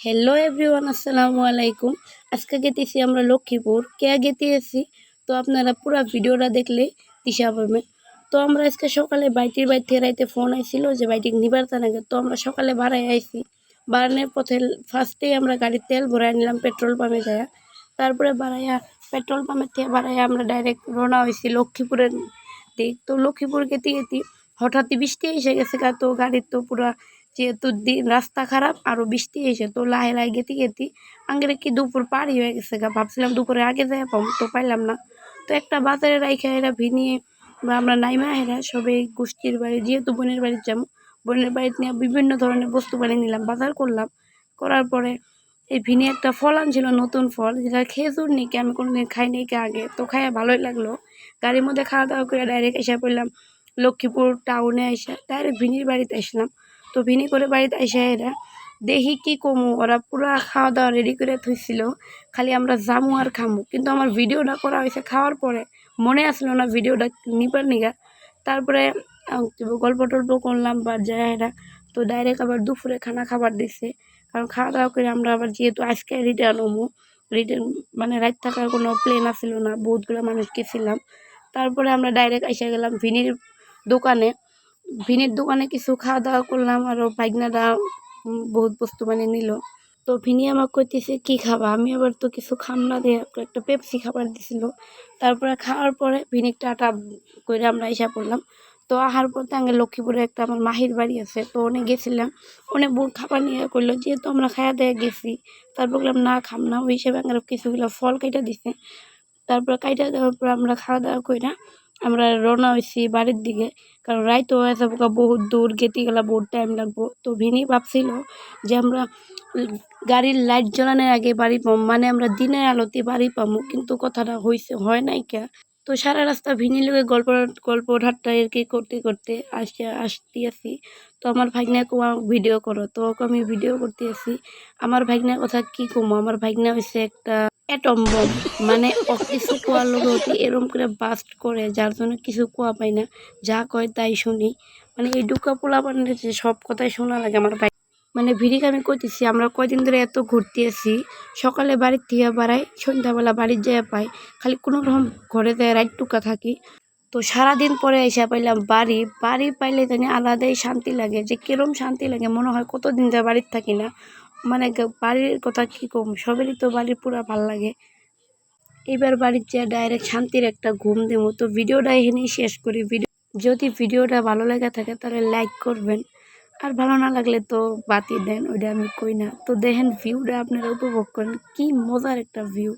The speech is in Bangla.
হ্যালো এভরিওয়ান, আসসালামু আলাইকুম। আজকে গেতেছি আমরা লক্ষ্মীপুর। কে গেতেছি তো আপনারা পুরো ভিডিওটা দেখলে দিশা পাবেন। তো আমরা আজকে সকালে বাইটির বাইর থেকে রাইতে ফোন আইছিল যে বাইটি নিবার তানাগে। তো আমরা সকালে বাড়াই আইছি। বাড়ানোর পথে ফার্স্টেই আমরা গাড়ির তেল ভরাই নিলাম পেট্রোল পাম্পে যায়। তারপরে বাড়াইয়া পেট্রোল পাম্পের থেকে বাড়াইয়া আমরা ডাইরেক্ট রওনা হয়েছি লক্ষ্মীপুরের দিক। তো লক্ষ্মীপুর গেতে হঠাৎই বৃষ্টি এসে গেছে। তো গাড়ির তো পুরা যেহেতু রাস্তা খারাপ আরও বৃষ্টি এসে তো লাহে লাহে গেতে আঙ্গেরে কি দুপুর পাড়ি হয়ে গেছে ভাবছিলাম দুপুরে আগে যাই পাম তো পাইলাম না। তো একটা বাজারে রাইখা এরা ভিনিয়ে বা আমরা নাইমা হেরা সবাই গোষ্ঠীর বাড়ি যেহেতু বোনের বাড়ির যাবো বোনের বাড়িতে নিয়ে বিভিন্ন ধরনের বস্তু বানিয়ে নিলাম, বাজার করলাম। করার পরে এই ভিনি একটা ফল আনছিল, নতুন ফল, যেটা খেজুর নিকে আমি কোনোদিন খাই নাই আগে। তো খাইয়া ভালোই লাগলো। গাড়ির মধ্যে খাওয়া দাওয়া করে ডাইরেক্ট এসে পড়লাম লক্ষ্মীপুর টাউনে। এসে ডাইরেক্ট ভিনির বাড়িতে আসলাম। তো ভিনি করে বাড়িতে এসে এরা দেখি কি কমু, ওরা পুরা খাওয়া দাওয়া রেডি করে থুইছিল, খালি আমরা জামু আর খামু। কিন্তু আমার ভিডিওটা করা হয়েছে খাওয়ার পরে, মনে আসলো না ভিডিওটা নিবার নিগা। তারপরে গল্প টল্প করলাম বা যায় এরা। তো ডাইরেক্ট আবার দুপুরে খাবার দিচ্ছে, কারণ খাওয়া দাওয়া করে আমরা আবার যেহেতু আজকে রিটার্ন হবো, রিটার্ন মানে রাত থাকার কোনো প্লেন আসছিল না, বহুতগুলো মানুষ গেছিলাম। তারপরে আমরা ডাইরেক্ট এসে গেলাম ভিনির দোকানে। ভিনির দোকানে কিছু খাওয়া দাওয়া করলাম, আরও বাইকনারা বহুত বস্তু মানে নিল। তো ভিনি আমাকে কইতেছে কি খাবা, আমি আবার তো কিছু খাম না দিয়ে একটা পেপসি খাবার দিছিল। তারপরে খাওয়ার পরে ভিনির টাটা করে আমরা এসে পড়লাম। তো আহার পথে আগে লক্ষ্মীপুরে একটা আমার মাহির বাড়ি আছে, তো অনেক গেছিলাম। অনেক বহুত খাবার নিয়ে করলো, যেহেতু আমরা খাওয়া দেয়া গেছি। তারপর বললাম না খাম না, ওই হিসেবে আমার কিছুগুলো ফল কেটে দিছে। তারপর কাইটা দেওয়ার পর আমরা খাওয়া দাওয়া কইরা আমরা রওনা হয়েছি বাড়ির দিকে, কারণ রাইতো হয়ে যাবো, বহুত দূর গেতে গেলে বহুত টাইম লাগবো। তো ভিনি ভাবছিল যে আমরা গাড়ির লাইট জ্বালানোর আগে বাড়ি পাম, মানে আমরা দিনের আলোতে বাড়ি পামো, কিন্তু কথাটা হয় নাই কে। তো সারা রাস্তা ভিনির লোকের গল্প ঠাট্টা আর কি করতে করতে আসতে আসি। তো আমার ভাগ্নাকে ভিডিও করো, তো ওকে আমি ভিডিও করতে আসি। আমার ভাগ্নার কথা কি কমো, আমার ভাগ্না হয়েছে একটা অ্যাটম বম, মানে কিছু কোয়ার লোকে অতি এরম করে বাস্ট করে, যার জন্য কিছু কোয়া পাই না, যা কয় তাই শুনি। মানে এই ডুকা পোলা বানের যে সব কথাই শোনা লাগে আমার ভাই। মানে ভিড়িকে আমি কইতেছি আমরা কয়দিন ধরে এত ঘুরতে আসি, সকালে বাড়ির থেকে বাড়াই, সন্ধ্যাবেলা বাড়ির যেয়ে পাই, খালি কোনো রকম ঘরে যায় রাত টুকা থাকি। তো সারাদিন পরে এসে পাইলাম বাড়ি পাইলে জানি আলাদাই শান্তি লাগে, যে কিরম শান্তি লাগে, মনে হয় কতদিন যা বাড়ির থাকি না। মানে বাড়ির কথা কি কম, সবেরই তো বাড়ির পুরা ভাল লাগে। এবার বাড়ির যেয়ে ডাইরেক্ট শান্তির একটা ঘুম দেবো। তো ভিডিওটা এখানেই শেষ করি। যদি ভিডিওটা ভালো লেগে থাকে তাহলে লাইক করবেন, আর ভালো না লাগলে তো বাতি দেন, ওইটা আমি কই না। তো দেখেন ভিউটা আপনারা উপভোগ করেন, কি মজার একটা ভিউ।